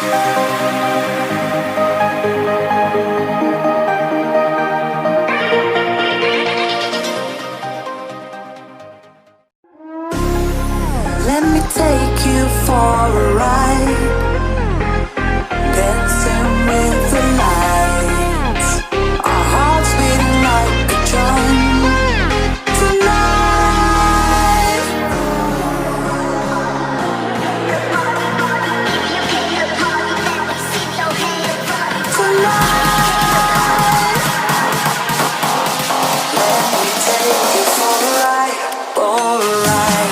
Let me take you for a ride, dancing with the lights, our hearts beating like a drum tonight. Tonight, let me take you for a ride, for a ride.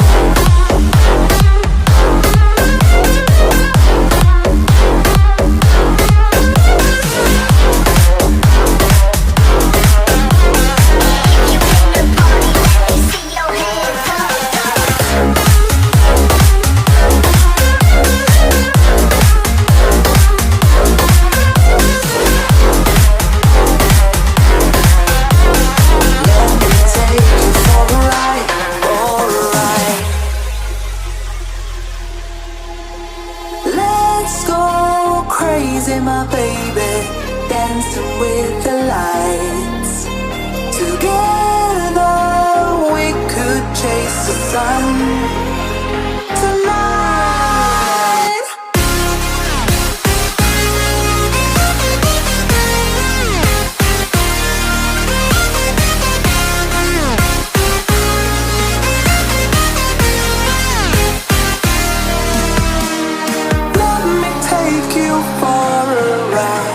My baby, dancing with the lights. Together we could chase the sun tonight. Let me take you for a ride.